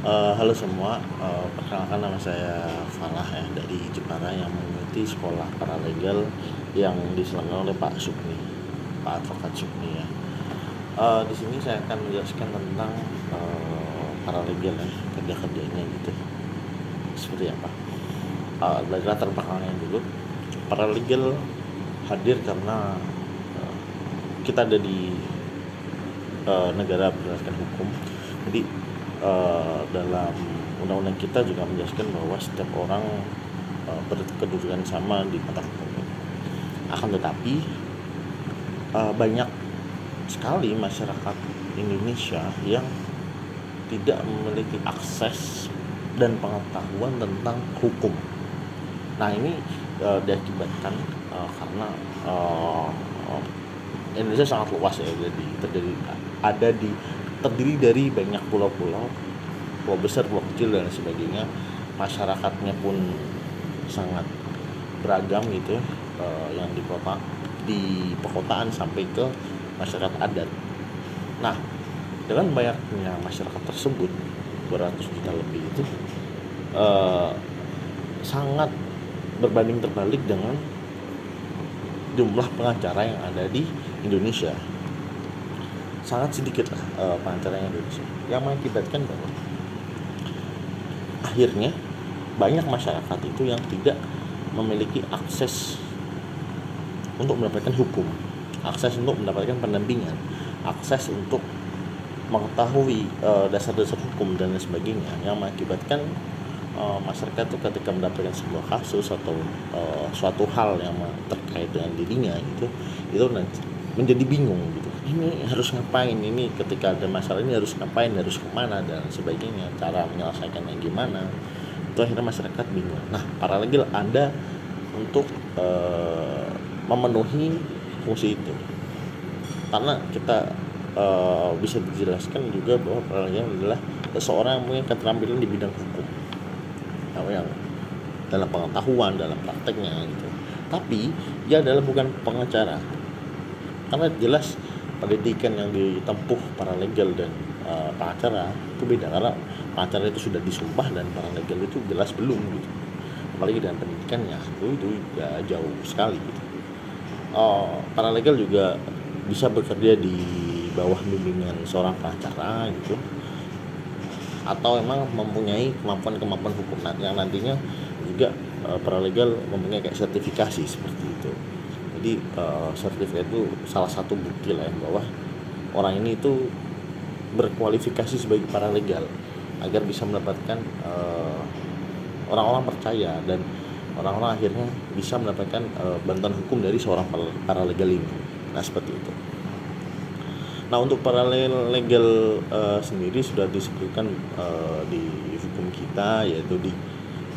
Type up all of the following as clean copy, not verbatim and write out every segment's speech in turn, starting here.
Halo semua, perkenalkan nama saya Falah ya dari Jepara yang mengikuti sekolah paralegal yang diselenggarakan oleh Pak Sukni, Pak Advokat Sukni ya. Di sini saya akan menjelaskan tentang paralegal ya, kerja-kerjanya gitu, seperti apa. Dari latar belakangnya dulu, paralegal hadir karena uh, kita ada di negara berdasarkan hukum. Jadi dalam undang-undang kita juga menjelaskan bahwa setiap orang berkedudukan sama di mata hukum. Akan tetapi banyak sekali masyarakat Indonesia yang tidak memiliki akses dan pengetahuan tentang hukum. Nah ini diakibatkan karena Indonesia sangat luas ya, jadi terdiri dari banyak pulau-pulau, pulau besar, pulau kecil dan sebagainya. Masyarakatnya pun sangat beragam gitu, yang di perkotaan sampai ke masyarakat adat. Nah, dengan banyaknya masyarakat tersebut 200 juta lebih itu sangat berbanding terbalik dengan jumlah pengacara yang ada di Indonesia. Sangat sedikit lah pengacara yang Indonesia, yang mengakibatkan bahwa akhirnya banyak masyarakat itu yang tidak memiliki akses untuk mendapatkan hukum, akses untuk mendapatkan pendampingan, akses untuk mengetahui dasar-dasar hukum dan lain sebagainya, yang mengakibatkan masyarakat itu ketika mendapatkan sebuah kasus atau suatu hal yang terkait dengan dirinya itu menjadi bingung gitu. Ini harus ngapain, ini ketika ada masalah ini harus ngapain, harus kemana dan sebagainya, cara menyelesaikannya gimana, itu akhirnya masyarakat bingung. Nah, paralegal ada untuk memenuhi fungsi itu, karena kita bisa dijelaskan juga bahwa paralegal adalah seseorang yang punya keterampilan di bidang hukum, yang dalam pengetahuan, dalam prakteknya gitu. Tapi dia adalah bukan pengacara, karena jelas pendidikan yang ditempuh paralegal dan pengacara itu beda, karena pengacara itu sudah disumpah dan paralegal itu jelas belum gitu. Apalagi dengan pendidikannya itu ya jauh sekali gitu. Paralegal juga bisa bekerja di bawah bimbingan seorang pengacara gitu, atau memang mempunyai kemampuan hukum yang nantinya juga paralegal mempunyai kayak sertifikasi seperti itu. Jadi sertifikat itu salah satu bukti lah ya, bahwa orang ini itu berkualifikasi sebagai paralegal agar bisa mendapatkan orang-orang percaya dan orang-orang akhirnya bisa mendapatkan bantuan hukum dari seorang paralegal ini. Nah seperti itu. Nah untuk paralegal sendiri sudah disebutkan di hukum kita, yaitu di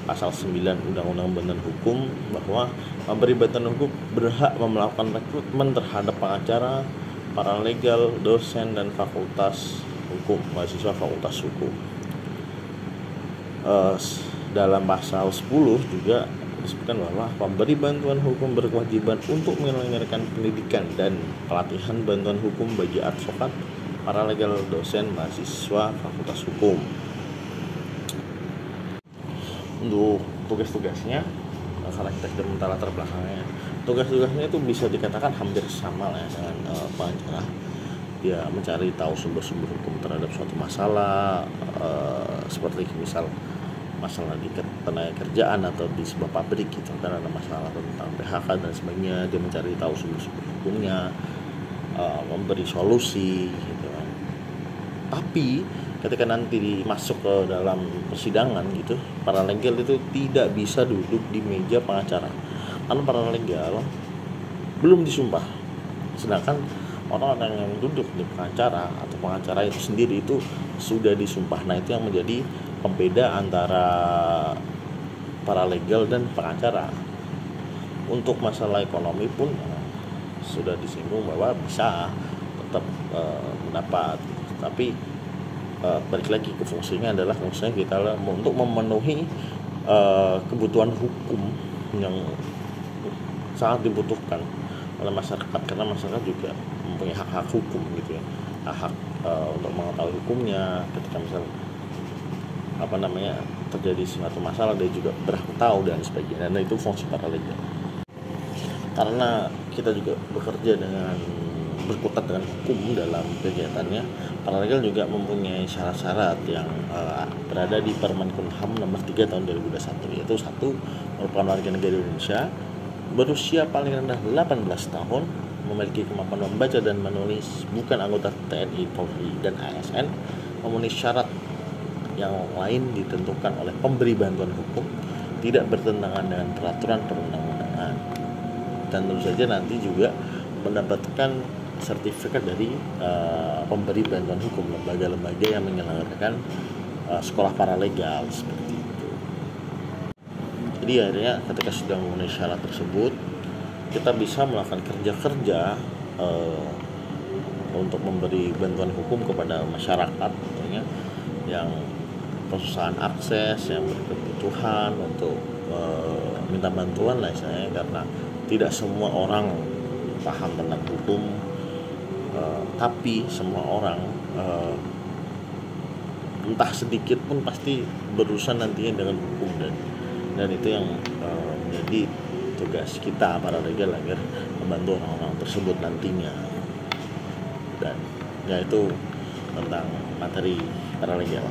pasal 9 Undang-Undang Bantuan Hukum, bahwa pemberi bantuan hukum berhak melakukan rekrutmen terhadap pengacara, paralegal, dosen dan fakultas hukum, mahasiswa fakultas hukum. Dalam pasal 10 juga disebutkan bahwa pemberi bantuan hukum berkewajiban untuk menyelenggarakan pendidikan dan pelatihan bantuan hukum bagi advokat, paralegal, dosen, mahasiswa fakultas hukum. Untuk tugas-tugasnya, karena kita sudah minta latar belakangnya, tugas-tugasnya itu bisa dikatakan hampir sama lah ya dengan pengacara. Dia mencari tahu sumber-sumber hukum terhadap suatu masalah, seperti misal masalah di tenaga kerjaan atau di sebuah pabrik gitu kan, ada masalah tentang PHK dan sebagainya, dia mencari tahu sumber-sumber hukumnya, memberi solusi gitu kan. Tapi ketika nanti masuk ke dalam persidangan gitu, paralegal itu tidak bisa duduk di meja pengacara, karena paralegal belum disumpah, sedangkan orang-orang yang duduk di pengacara atau pengacara itu sendiri itu sudah disumpah. Nah itu yang menjadi pembeda antara paralegal dan pengacara. Untuk masalah ekonomi pun sudah disinggung bahwa bisa tetap mendapat, tapi balik lagi ke fungsinya adalah fungsinya kita untuk memenuhi kebutuhan hukum yang sangat dibutuhkan oleh masyarakat, karena masyarakat juga mempunyai hak-hak hukum gitu ya, hak untuk mengetahui hukumnya ketika misal terjadi suatu masalah dia juga berhak tahu dan sebagainya. Dan itu fungsi paralegal. Karena kita juga bekerja dengan berkutat dengan hukum dalam kegiatannya, paralegal juga mempunyai syarat-syarat yang berada di Permen Kumham nomor 3 tahun 2021, yaitu satu, merupakan warga negara Indonesia, berusia paling rendah 18 tahun, memiliki kemampuan membaca dan menulis, bukan anggota TNI, Polri, dan ASN, memenuhi syarat yang lain ditentukan oleh pemberi bantuan hukum, tidak bertentangan dengan peraturan perundang-undangan, dan tentu saja nanti juga mendapatkan sertifikat dari pemberi bantuan hukum, lembaga-lembaga yang menyelenggarakan sekolah paralegal seperti itu. Jadi akhirnya ketika sudah memenuhi syarat tersebut, kita bisa melakukan kerja-kerja untuk memberi bantuan hukum kepada masyarakat, tentunya yang kesusahan akses, yang berkebutuhan untuk minta bantuan lah istilahnya, karena tidak semua orang paham tentang hukum, tapi semua orang entah sedikit pun pasti berurusan nantinya dengan hukum, dan itu yang menjadi tugas kita paralegal agar membantu orang-orang tersebut nantinya. Dan ya itu tentang materi paralegal.